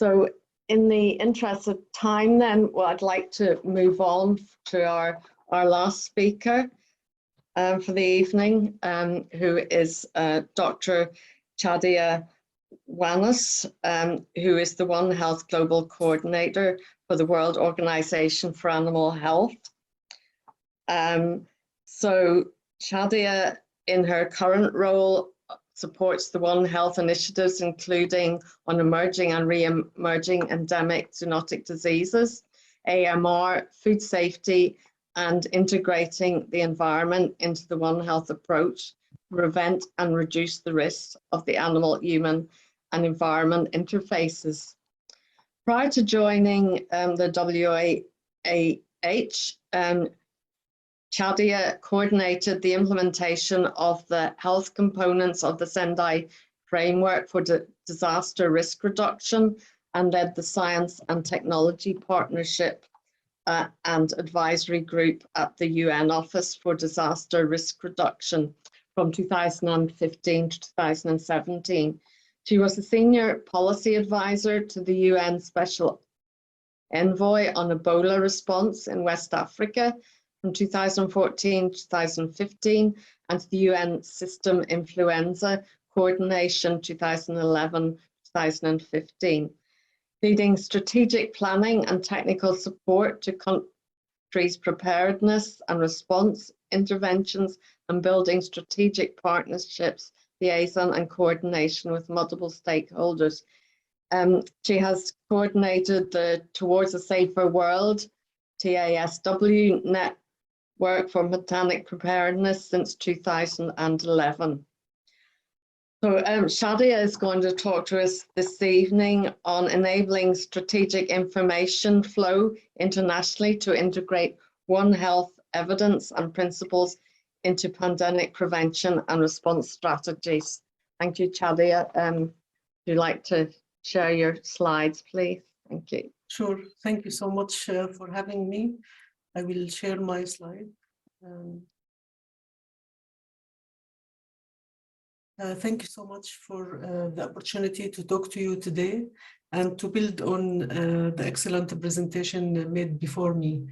So in the interest of time then, well, I'd like to move on to our last speaker for the evening, who is Dr. Chadia Wannous, who is the One Health Global Coordinator for the World Organization for Animal Health. So Chadia, in her current role, supports the One Health initiatives, including on emerging and re-emerging endemic zoonotic diseases, AMR, food safety, and integrating the environment into the One Health approach to prevent and reduce the risks of the animal, human, and environment interfaces. Prior to joining the WAH, Chadia coordinated the implementation of the health components of the Sendai framework for disaster risk reduction and led the science and technology partnership and advisory group at the UN Office for Disaster Risk Reduction from 2015 to 2017. She was a senior policy advisor to the UN Special Envoy on Ebola response in West Africa from 2014 to 2015, and the UN System Influenza Coordination 2011-2015, leading strategic planning and technical support to countries' preparedness and response interventions and building strategic partnerships, liaison and coordination with multiple stakeholders. She has coordinated the Towards a Safer World, TASW network for botanic preparedness since 2011. So Chadia is going to talk to us this evening on enabling strategic information flow internationally to integrate One Health evidence and principles into pandemic prevention and response strategies. Thank you, Chadia. Would you like to share your slides, please? Thank you. Sure. Thank you so much for having me. I will share my slide. Thank you so much for the opportunity to talk to you today and to build on the excellent presentation made before me.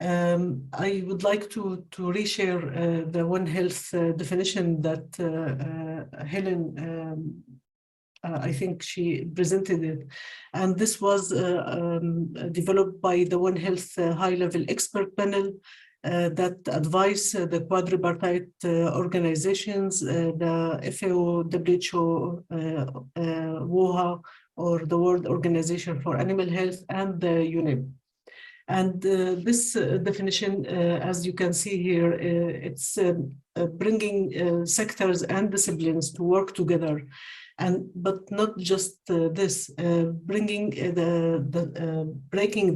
I would like to reshare the One Health definition that Helen, I think she presented it. And this was developed by the One Health high-level expert panel that advise the quadripartite organizations, the FAO, WHO, WOHA, or the World Organization for Animal Health, and the UNEP. And this definition, as you can see here, it's bringing sectors and disciplines to work together. But not just this, breaking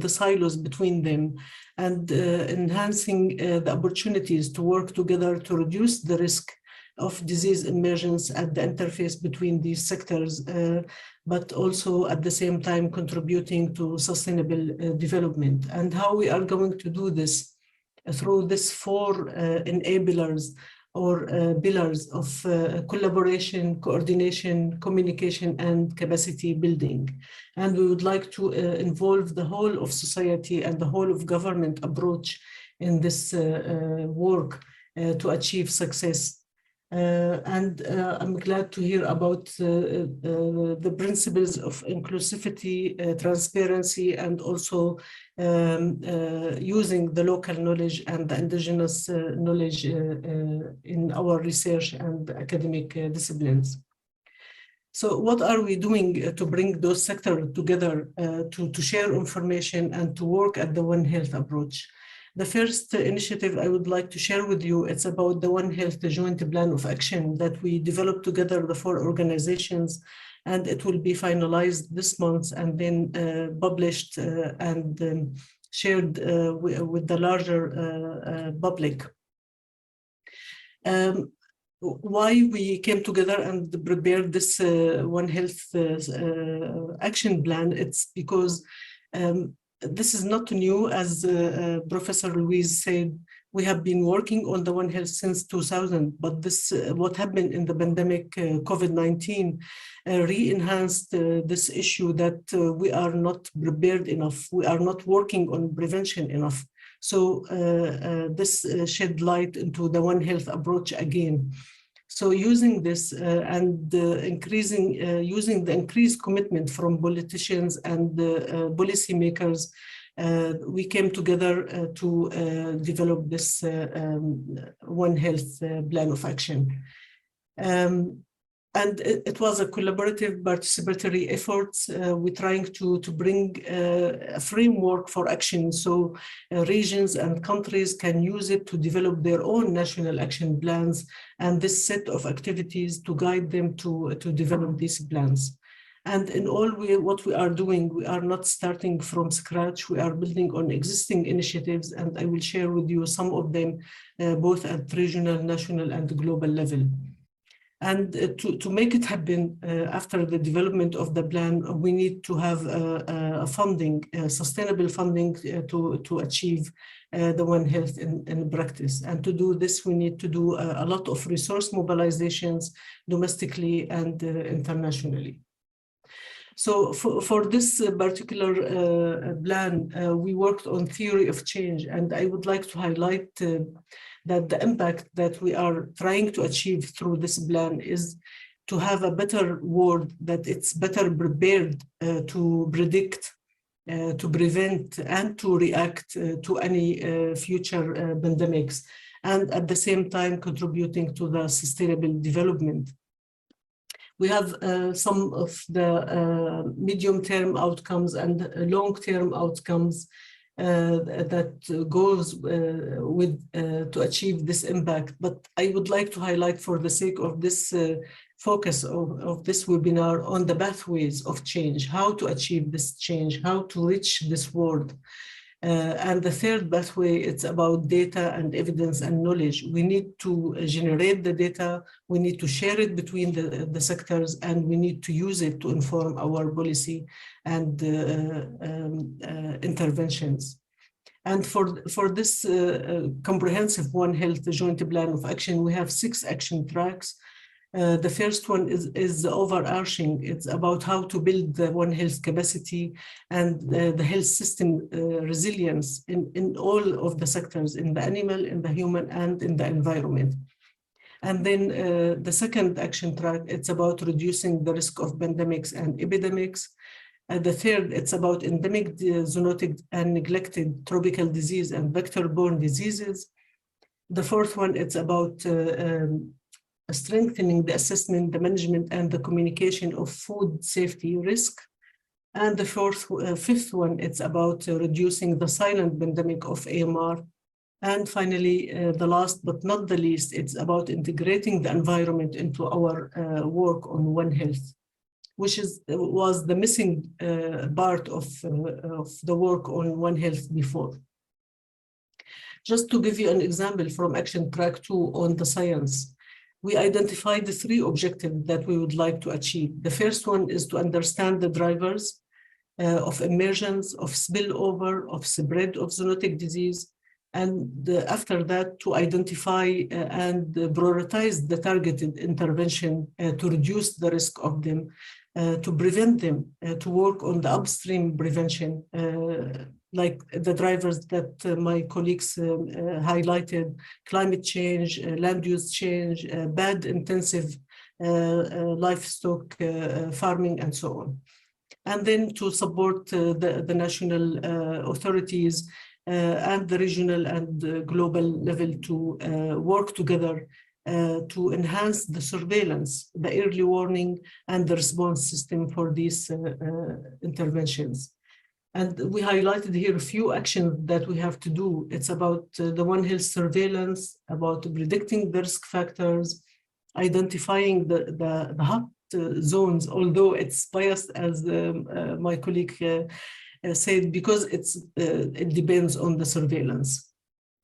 the silos between them and enhancing the opportunities to work together to reduce the risk of disease emergence at the interface between these sectors, but also at the same time contributing to sustainable development. And how we are going to do this through these four enablers or pillars of collaboration, coordination, communication, and capacity building. And we would like to involve the whole of society and the whole of government approach in this work to achieve success. I'm glad to hear about the principles of inclusivity, transparency, and also using the local knowledge and the indigenous knowledge in our research and academic disciplines. So what are we doing to bring those sectors together to share information and to work at the One Health approach? The first initiative I would like to share with you, it's about the One Health Joint Plan of Action that we developed together, the four organizations, and it will be finalized this month and then published and shared with the larger public. Why we came together and prepared this One Health action plan, it's because this is not new. As Professor Louise said, We have been working on the One Health since 2000, but this what happened in the pandemic COVID-19 re-enhanced this issue that we are not prepared enough. We are not working on prevention enough. So this shed light into the One Health approach again. So using this and using the increased commitment from politicians and policymakers, we came together to develop this One Health plan of action. And it was a collaborative participatory effort. We're trying to bring a framework for action so regions and countries can use it to develop their own national action plans and this set of activities to guide them to develop these plans. And in all, what we are doing, we are not starting from scratch. We are building on existing initiatives, and I will share with you some of them, both at regional, national, and global level. And to make it happen after the development of the plan, we need to have sustainable funding to achieve the One Health in practice. And to do this, we need to do a lot of resource mobilizations domestically and internationally. So for this particular plan, we worked on theory of change, and I would like to highlight that the impact that we are trying to achieve through this plan is to have a better world, that it's better prepared to predict, to prevent, and to react to any future pandemics, and at the same time contributing to the sustainable development. We have some of the medium-term outcomes and long-term outcomes that goes with to achieve this impact. But I would like to highlight, for the sake of this focus of this webinar, on the pathways of change, how to achieve this change, how to reach this world. And the third pathway, it's about data and evidence and knowledge. We need to generate the data, we need to share it between the sectors, and we need to use it to inform our policy and interventions. And for this comprehensive One Health joint plan of action, we have 6 action tracks. The first one is the overarching. It's about how to build the One Health capacity and the health system resilience in all of the sectors, in the animal, in the human, and in the environment. And then the second action track, it's about reducing the risk of pandemics and epidemics. The third, it's about endemic, zoonotic, and neglected tropical disease and vector-borne diseases. The fourth one, it's about strengthening the assessment, the management, and the communication of food safety risk. And the fifth one, it's about reducing the silent pandemic of AMR. And finally, the last but not the least, it's about integrating the environment into our work on One Health, which was the missing part of the work on One Health before. Just to give you an example from Action Track 2 on the science, we identified the 3 objectives that we would like to achieve. The first one is to understand the drivers of emergence, of spillover, of spread of zoonotic disease, and after that, to identify and prioritize the targeted intervention to reduce the risk of them, to prevent them, to work on the upstream prevention, like the drivers that my colleagues highlighted: climate change, land use change, bad intensive livestock farming, and so on. And then to support the national authorities and the regional and global level to work together to enhance the surveillance, the early warning, and the response system for these interventions. And we highlighted here a few actions that we have to do. It's about the One Health surveillance, about predicting the risk factors, identifying the hot zones, although it's biased, as my colleague said, because it depends on the surveillance.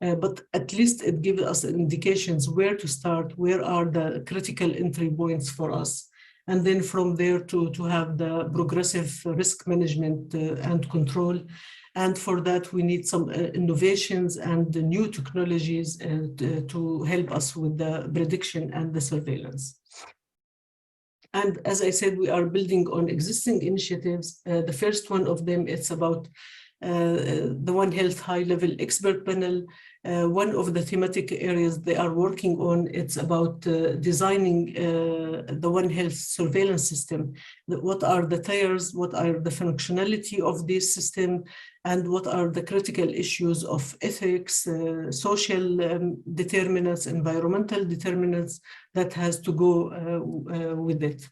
But at least it gives us indications where to start, where are the critical entry points for us. And then from there to have the progressive risk management and control, And for that, we need some innovations and the new technologies to help us with the prediction and the surveillance. And as I said, we are building on existing initiatives. The first one of them, it's about the One Health high-level expert panel. One of the thematic areas they are working on, it's about designing the One Health surveillance system. What are the tiers, what are the functionality of this system, and what are the critical issues of ethics, social determinants, environmental determinants that has to go with it.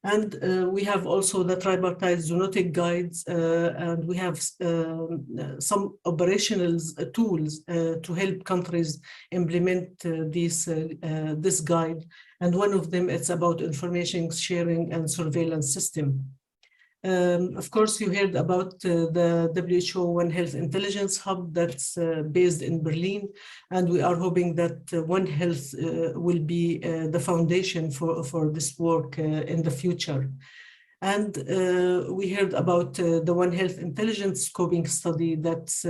And we have also the tripartite zoonotic guides, and we have some operational tools to help countries implement this guide. And one of them, it's about information sharing and surveillance system. Of course, you heard about the WHO One Health Intelligence Hub that's based in Berlin, and we are hoping that One Health will be the foundation for this work in the future. And we heard about the One Health Intelligence Scoping Study that's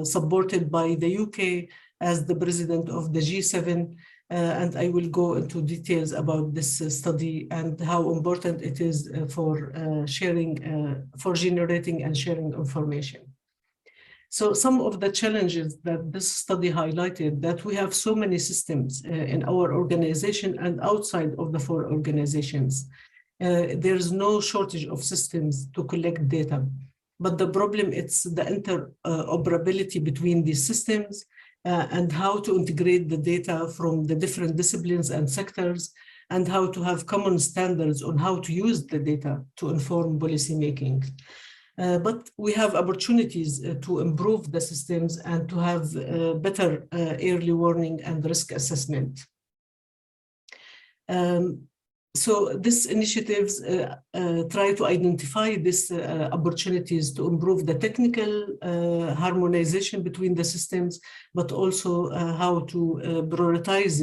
supported by the UK as the president of the G7. And I will go into details about this study and how important it is for for generating and sharing information. So some of the challenges that this study highlighted, that we have so many systems in our organization and outside of the 4 organizations. There's no shortage of systems to collect data, but the problem is the interoperability between these systems, and how to integrate the data from the different disciplines and sectors, and how to have common standards on how to use the data to inform policy making. But we have opportunities to improve the systems and to have better early warning and risk assessment. So these initiatives try to identify these opportunities to improve the technical harmonization between the systems, but also how to prioritize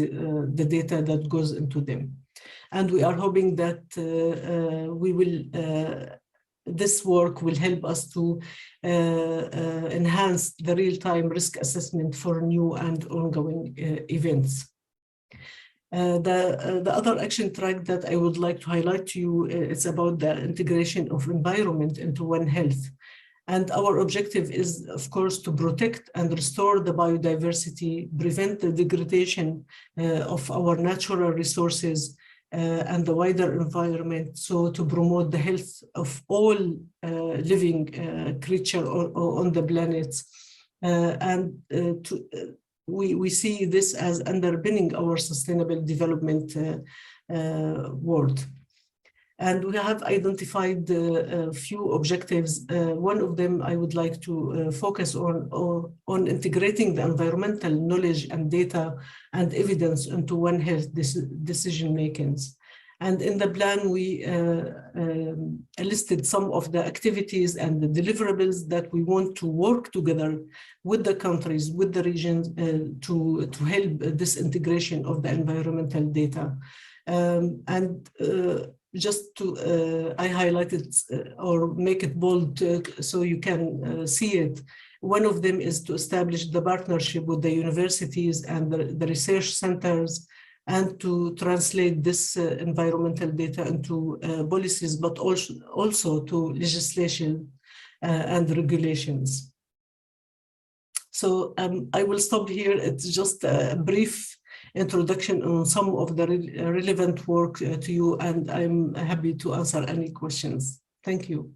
the data that goes into them. And we are hoping that this work will help us to enhance the real-time risk assessment for new and ongoing events. The other action track that I would like to highlight to you is about the integration of environment into One Health. And our objective is, of course, to protect and restore the biodiversity, prevent the degradation of our natural resources and the wider environment, so to promote the health of all living creatures on the planet. We see this as underpinning our sustainable development world. And we have identified a few objectives. One of them I would like to focus on integrating the environmental knowledge and data and evidence into One Health decision makings. And in the plan, we listed some of the activities and the deliverables that we want to work together with the countries, with the regions to help this integration of the environmental data. Just to, I highlighted or make it bold so you can see it. One of them is to establish the partnership with the universities and the research centers, and to translate this environmental data into policies, but also to legislation and regulations. So I will stop here. It's just a brief introduction on some of the relevant work to you, and I'm happy to answer any questions. Thank you.